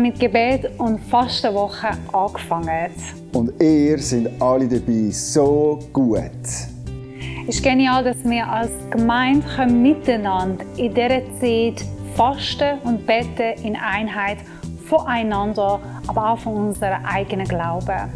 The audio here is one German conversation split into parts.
habe mit Gebet und Fastenwoche angefangen. Und ihr seid alle dabei, so gut. Es ist genial, dass wir als Gemeinde miteinander in dieser Zeit fasten und beten in Einheit voneinander, aber auch von unserem eigenen Glauben.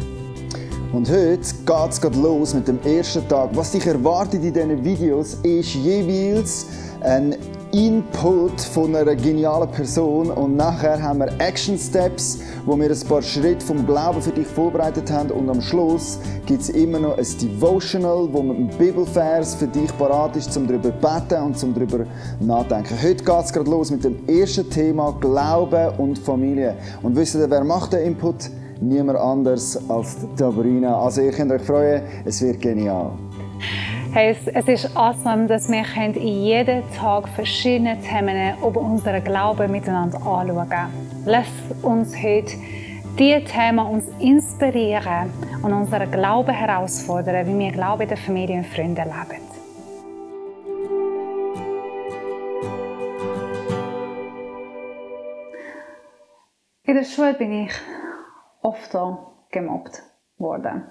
Und heute geht es los mit dem ersten Tag. Was dich erwartet in diesen Videos ist jeweils ein Input von einer genialen Person und nachher haben wir Action Steps, wo wir ein paar Schritte vom Glauben für dich vorbereitet haben und am Schluss gibt es immer noch ein Devotional, wo mit einem Bibelvers für dich parat ist, um darüber zu beten und um darüber nachzudenken. Heute geht es gerade los mit dem ersten Thema Glauben und Familie. Und wisst ihr, wer macht den Input? Niemand anders als Sabrina. Also ihr könnt euch freuen, es wird genial. Hey, es ist awesome, dass wir jeden Tag verschiedene Themen über unseren Glauben miteinander anschauen können. Lass uns heute diese Themen uns inspirieren und unseren Glauben herausfordern, wie wir Glauben in der Familie und Freunden leben. In der Schule bin ich oft gemobbt worden.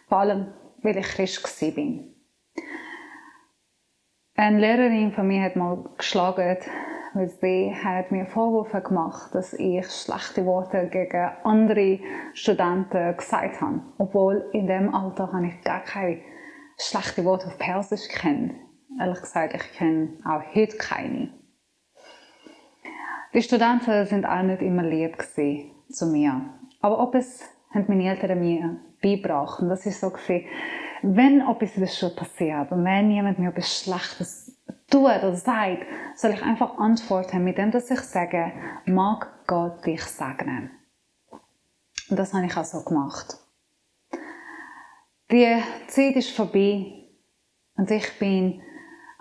Vor allem, weil ich Christ war. Eine Lehrerin von mir hat mal geschlagen, weil sie hat mir Vorwürfe gemacht, dass ich schlechte Worte gegen andere Studenten gesagt habe. Obwohl in dem Alter habe ich gar keine schlechten Worte auf Persisch kennt. Ehrlich gesagt, ich kenne auch heute keine. Die Studenten sind auch nicht immer lieb zu mir. Aber etwas haben meine Eltern mir beigebracht. Und das ist so, wenn etwas in der Schule passiert und wenn jemand mir etwas Schlechtes tut oder sagt, soll ich einfach antworten mit dem, dass ich sage, mag Gott dich segnen. Und das habe ich auch so gemacht. Die Zeit ist vorbei und ich bin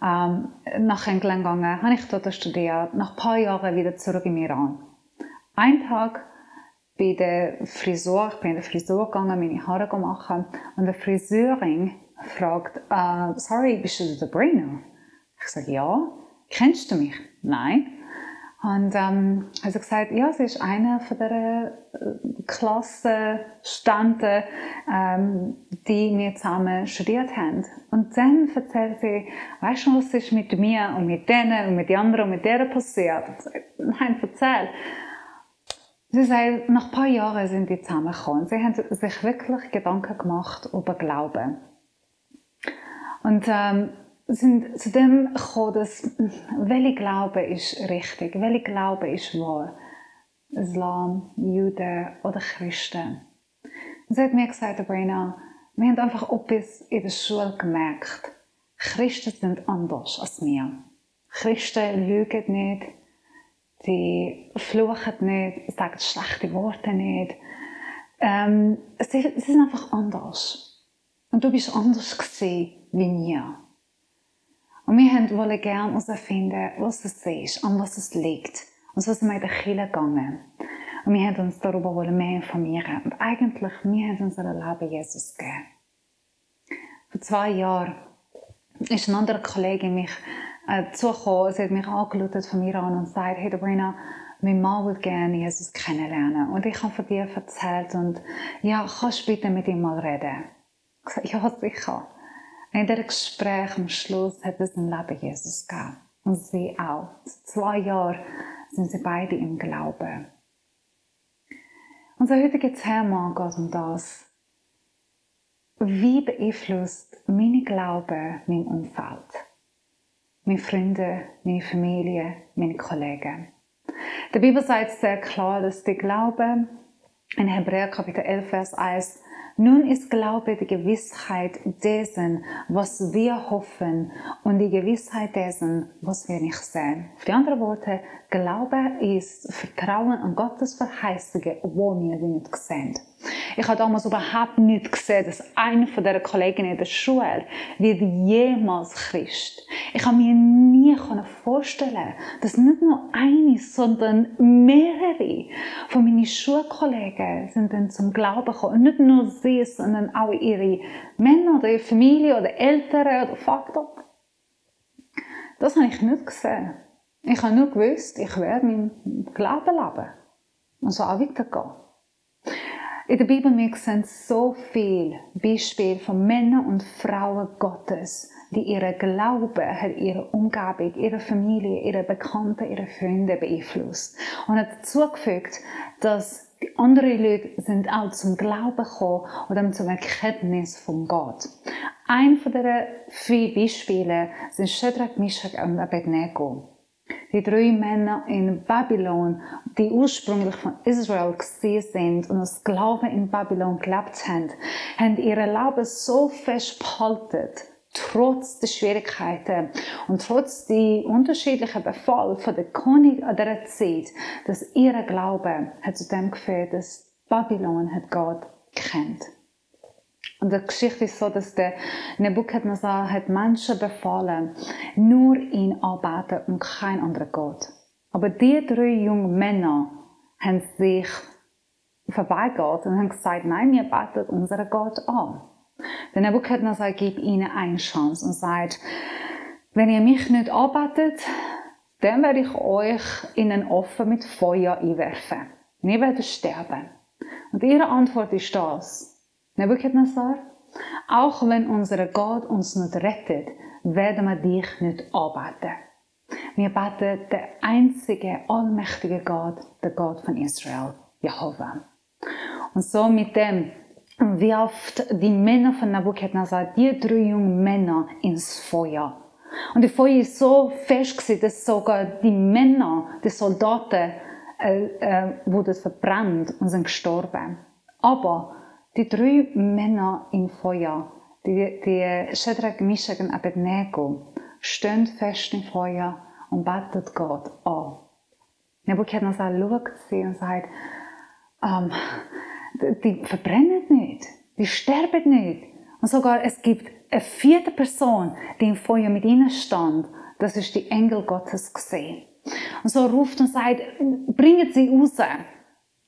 nach England gegangen, habe ich dort studiert, nach ein paar Jahren wieder zurück im Iran. Einen Tag bei der Frisur, ich bin in der Frisur gegangen, meine Haare machen und die Friseurin fragt, sorry, bist du Sabrina? Ich sage, ja. Kennst du mich? Nein. Und hat sie gesagt, ja, sie ist eine von der Klasse Studenten, die wir zusammen studiert haben. Und dann erzählt sie, weißt du, was ist mit mir und mit denen und mit den anderen und mit denen passiert? Und ich sage, nein, erzähl. Sie sagt, nach ein paar Jahren sind die zusammengekommen. Sie haben sich wirklich Gedanken gemacht über Glauben. Und sind zu dem gekommen, dass welcher Glaube ist richtig, welcher Glaube ist wahr. Islam, Juden oder Christen. Und sie hat mir gesagt, Sabrina, wir haben einfach etwas in der Schule gemerkt. Christen sind anders als wir. Christen lügen nicht. Sie fluchen nicht, sagen schlechte Worte nicht. Sie sind einfach anders. Und du bist anders wie wir. Und wir wollten gerne herausfinden, was es ist, an was es liegt. Und so sind wir in die Kirche gegangen. Und wir wollten uns darüber mehr informieren. Und eigentlich, wir haben unser Leben Jesus gegeben. Vor 2 Jahren ist eine andere Kollegin mich zugekommen. Sie hat mich angeschaut von mir an und gesagt, hey Sabrina, mein Mann will gerne Jesus kennenlernen. Und ich habe von dir erzählt und ja, kannst du bitte mit ihm mal reden? Ich habe gesagt, ja, sicher. In diesem Gespräch am Schluss hat es im Leben Jesus gegeben. Und sie auch. Seit 2 Jahren sind sie beide im Glauben. Unser heutiges Thema geht um das. Wie beeinflusst mein Glaube mein Umfeld? Meine Freunde, meine Familie, meine Kollegen. Die Bibel sagt sehr klar, dass der Glaube in Hebräer Kapitel 11, Vers 1 nun ist Glaube die Gewissheit dessen, was wir hoffen und die Gewissheit dessen, was wir nicht sehen. Auf die anderen Worte, Glaube ist Vertrauen an Gottes Verheißungen, obwohl wir sie nicht sehen. Ich habe damals überhaupt nicht gesehen, dass einer von dieser Kollegen in der Schule wird jemals Christ. Ich habe mir nie vorstellen, dass nicht nur eine, sondern mehrere von meinen Schulkollegen sind dann zum Glauben gekommen. Und nicht nur sie, sondern auch ihre Männer oder ihre Familie oder Eltern oder Vater. Das habe ich nicht gesehen. Ich habe nur gewusst, ich werde meinen Glauben leben. und so auch weitergehen. In der Bibel wir sehen so viele Beispiele von Männern und Frauen Gottes, die ihren Glauben hat ihre Umgebung, ihre Familie, ihre Bekannten, ihre Freunde beeinflusst. Und hat dazu gefügt, dass die anderen Leute sind auch zum Glauben gekommen oder zum Erkenntnis von Gott. Ein von diesen 4 Beispielen sind Shadrach, Meshach und Abednego. Die 3 Männer in Babylon, die ursprünglich von Israel gesehen sind und als Sklaven in Babylon gelebt haben, haben ihren Glauben so fest behalten, trotz der Schwierigkeiten und trotz der unterschiedlichen Befehle von der König an dieser Zeit, dass ihr Glaube hat zu dem geführt, dass Babylon hat Gott kennt. Und die Geschichte ist so, dass der Nebukadnezar hat Menschen befohlen, nur ihn anbeten und kein anderer Gott. Aber die 3 jungen Männer haben sich verweigert und haben gesagt, nein, wir beten unseren Gott an. Der Nebukadnezar gibt ihnen eine Chance und sagt, wenn ihr mich nicht anbetet, dann werde ich euch in einen Ofen mit Feuer einwerfen. Wir werden sterben. Und ihre Antwort ist das: Nebukadnezar, auch wenn unser Gott uns nicht rettet, werden wir dich nicht anbeten. Wir beten den einzigen, allmächtigen Gott, den Gott von Israel, Jehova. Und so mit dem wirft die Männer von Nebukadnezar die 3 jungen Männer ins Feuer. Und das Feuer ist so fest gewesen, dass sogar die Männer, die Soldaten, wurden verbrannt und sind gestorben. Aber die 3 Männer im Feuer, die Shadrach, Meshach und Abednego, stehen fest im Feuer und beten Gott an. Nebukadnezar schaut sie und sagt, die verbrennen nicht, die sterben nicht. Und sogar es gibt eine 4. Person, die im Feuer mit ihnen stand. Das ist die Engel Gottes gesehen. Und so ruft und sagt, bringen sie raus.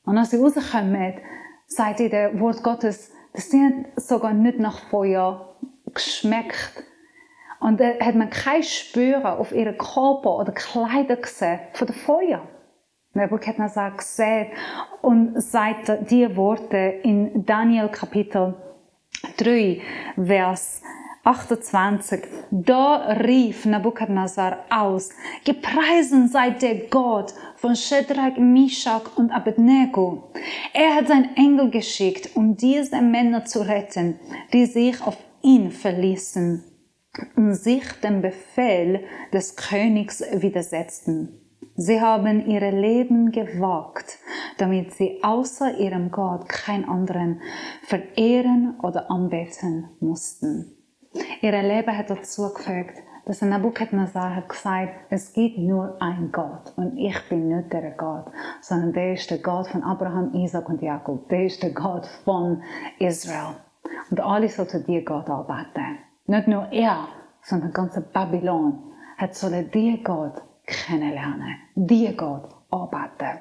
Und als sie rauskommen, sagt ihr das Wort Gottes, dass sie sogar nicht nach Feuer geschmeckt. Und da hat man kein Spüren auf ihren Körper oder Kleider gesehen von dem Feuer. Nebukadnezar gesehen und sagt die Worte in Daniel Kapitel 3, Vers 28. Da rief Nebukadnezar aus, gepriesen sei der Gott von Shadrach, Meshach und Abednego. Er hat seinen Engel geschickt, um diese Männer zu retten, die sich auf ihn verließen und sich dem Befehl des Königs widersetzten. Sie haben ihre Leben gewagt, damit sie außer ihrem Gott keinen anderen verehren oder anbeten mussten. Ihr Leben hat dazu gefügt, dass Nebukadnezar hat gesagt, es gibt nur einen Gott und ich bin nicht der Gott, sondern der ist der Gott von Abraham, Isaac und Jakob. Der ist der Gott von Israel. Und alle sollten die Gott anbeten. Nicht nur er, sondern ganze Babylon sollen die Gott kennenlernen, die Gott anbeten.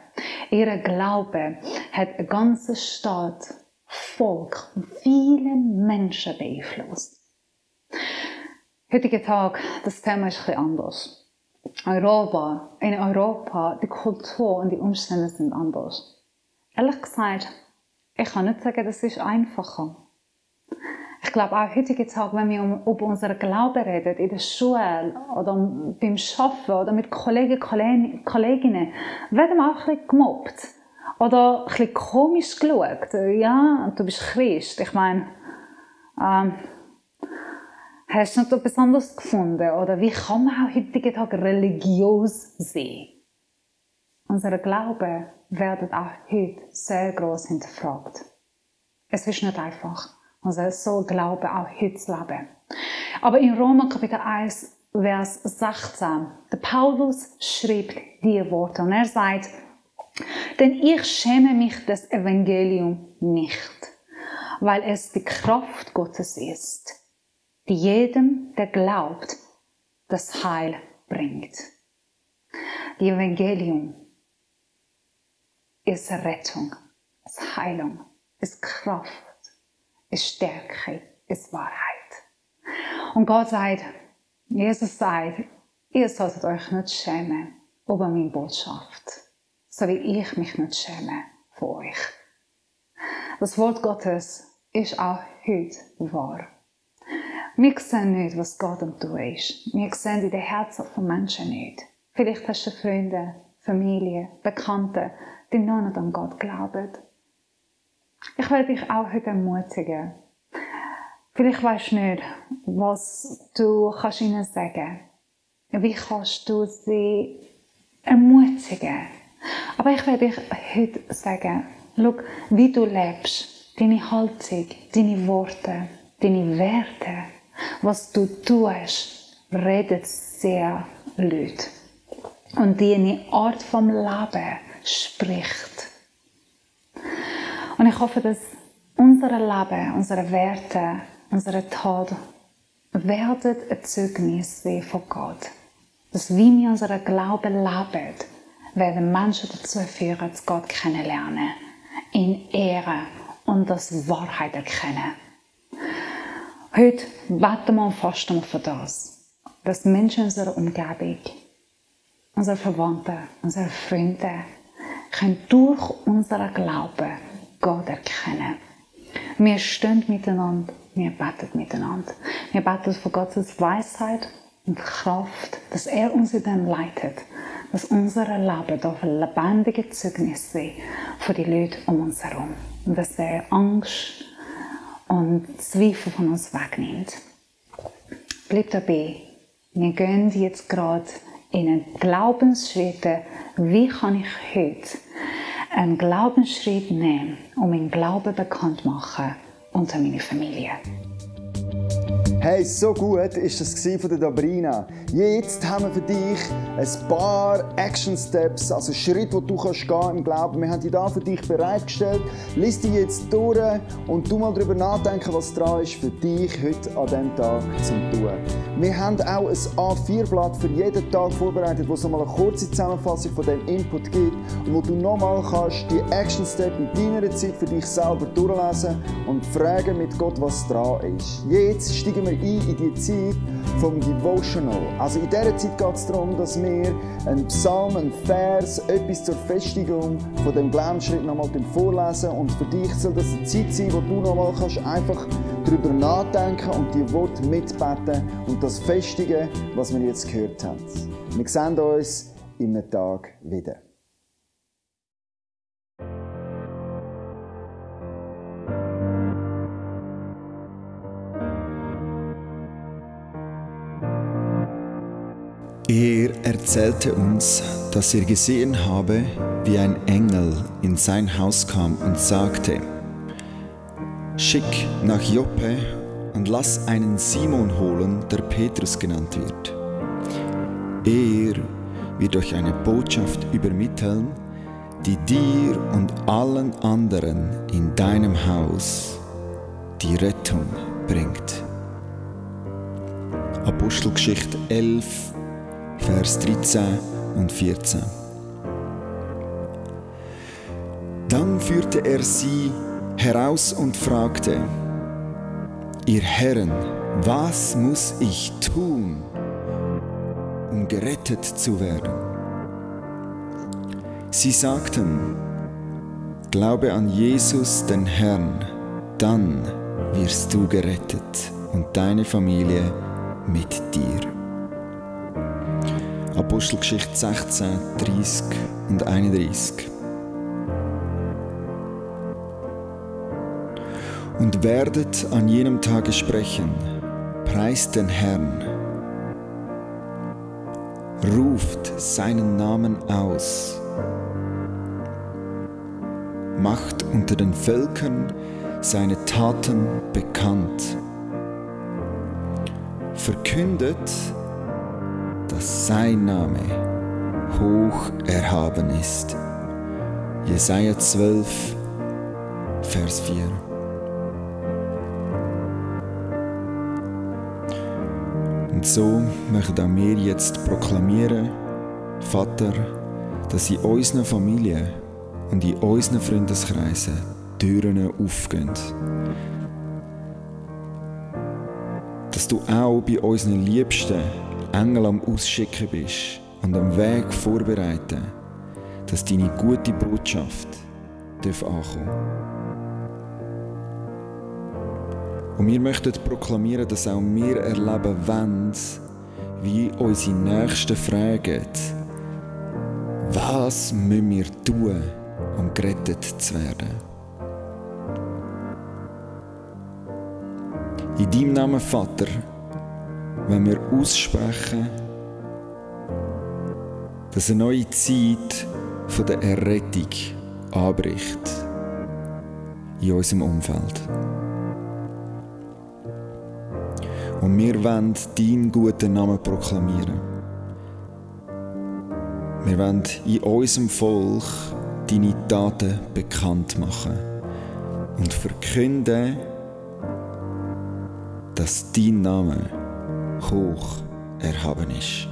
Ihr Glaube hat eine ganze Stadt, Volk und viele Menschen beeinflusst. Heutigen Tag, das Thema ist ein bisschen anders. In Europa, die Kultur und die Umstände sind anders. Ehrlich gesagt, ich kann nicht sagen, das ist einfacher. Ich glaube auch heutigen Tag, wenn wir über unseren Glauben reden, in der Schule oder beim Arbeiten oder mit Kollegen, Kolleginnen, werden wir auch ein bisschen gemobbt. Oder ein bisschen komisch geschaut. Ja, du bist Christ. Ich meine, hast du nicht etwas anderes gefunden? Oder wie kann man auch heutigen Tag religiös sein? Unser Glaube wird auch heute sehr gross hinterfragt. Es ist nicht einfach, unser Glauben auch heute zu leben. Aber in Römer Kapitel 1, Vers 16, der Paulus schreibt diese Worte und er sagt, denn ich schäme mich des Evangeliums nicht, weil es die Kraft Gottes ist, die jedem, der glaubt, das Heil bringt. Die Evangelium ist Rettung, ist Heilung, ist Kraft, ist Stärke, ist Wahrheit. Und Gott sagt, Jesus sagt, ihr solltet euch nicht schämen über meine Botschaft, so wie ich mich nicht schäme von euch. Das Wort Gottes ist auch heute wahr. Wir sehen nicht, was Gott am tun ist. Wir sehen in den Herzen von Menschen nicht. Vielleicht hast du Freunde, Familie, Bekannte, die noch nicht an Gott glauben. Ich will dich auch heute ermutigen. Vielleicht weisst du nicht, was du ihnen sagen kannst. Wie kannst du sie ermutigen? Aber ich will dich heute sagen, schau, wie du lebst, deine Haltung, deine Worte, deine Werte, was du tust, redet sehr laut. Und deine Art vom Leben spricht. Und ich hoffe, dass unser Leben, unsere Werte, unsere Taten werden ein Zeugnis sein von Gott. Dass wie wir unseren Glauben leben, werden Menschen dazu führen, dass Gott kennenlernen, ihn ehren und das Wahrheit erkennen. Heute beten wir und fasten wir für das, dass Menschen in unserer Umgebung, unsere Verwandten, unsere Freunde, können durch unseren Glauben Gott erkennen. Wir stehen miteinander, wir beten miteinander. Wir beten von Gottes Weisheit und Kraft, dass er uns in dem leitet, dass unser Leben darf ein lebendiges Zeugnis sein für die Leute um uns herum. Und dass er Angst und Zweifel von uns wegnimmt. Bleib dabei. Wir gehen jetzt gerade in einen Glaubensschritt. Wie kann ich heute einen Glaubensschritt nehmen, um meinen Glauben bekannt zu machen unter meiner Familie? Hey, so gut ist das von der Dabrina. Jetzt haben wir für dich ein paar Action Steps, also Schritte, die du gehen kannst im Glauben. Wir haben die da für dich bereitgestellt. Lies die jetzt durch und du mal darüber nachdenken, was dran ist für dich heute an diesem Tag zum tun. Wir haben auch ein A4-Blatt für jeden Tag vorbereitet, wo es nochmal eine kurze Zusammenfassung von diesem Input gibt und wo du nochmal kannst die Action Steps in deiner Zeit für dich selber durchlesen und fragen mit Gott, was dran ist. Jetzt steigen wir ein in die Zeit vom Devotional. Also in dieser Zeit geht es darum, dass wir einen Psalm, einen Vers, etwas zur Festigung von dem Glaubensschritt nochmal vorlesen. Und für dich soll das eine Zeit sein, wo du nochmal einfach darüber nachdenken und die Worte mitbeten und das festigen, was wir jetzt gehört haben. Wir sehen uns in einem Tag wieder. Er erzählte uns, dass er gesehen habe, wie ein Engel in sein Haus kam und sagte: Schick nach Joppe und lass einen Simon holen, der Petrus genannt wird. Er wird euch eine Botschaft übermitteln, die dir und allen anderen in deinem Haus die Rettung bringt. Apostelgeschichte 11, Vers 13 und 14. Dann führte er sie heraus und fragte: Ihr Herren, was muss ich tun, um gerettet zu werden? Sie sagten: Glaube an Jesus, den Herrn, dann wirst du gerettet und deine Familie mit dir. Apostelgeschichte 16, 30 und 31. Und werdet an jenem Tage sprechen: Preist den Herrn, ruft seinen Namen aus, macht unter den Völkern seine Taten bekannt, verkündet, dass sein Name hoch erhaben ist. Jesaja 12, Vers 4. Und so möchten auch wir jetzt proklamieren, Vater, dass in unseren Familien und in unseren Freundeskreisen Türen aufgehen. Dass du auch bei unseren Liebsten Engel am Ausschicken bist und am Weg vorbereiten, dass deine gute Botschaft ankommen darf. Und wir möchten proklamieren, dass auch wir erleben wollen, wie unsere Nächsten fragen, was müssen wir tun, um gerettet zu werden? In deinem Namen, Vater, wenn wir aussprechen, dass eine neue Zeit von der Errettung anbricht in unserem Umfeld. Und wir wollen deinen guten Namen proklamieren. Wir wollen in unserem Volk deine Taten bekannt machen und verkünden, dass dein Name hoch erhaben ist.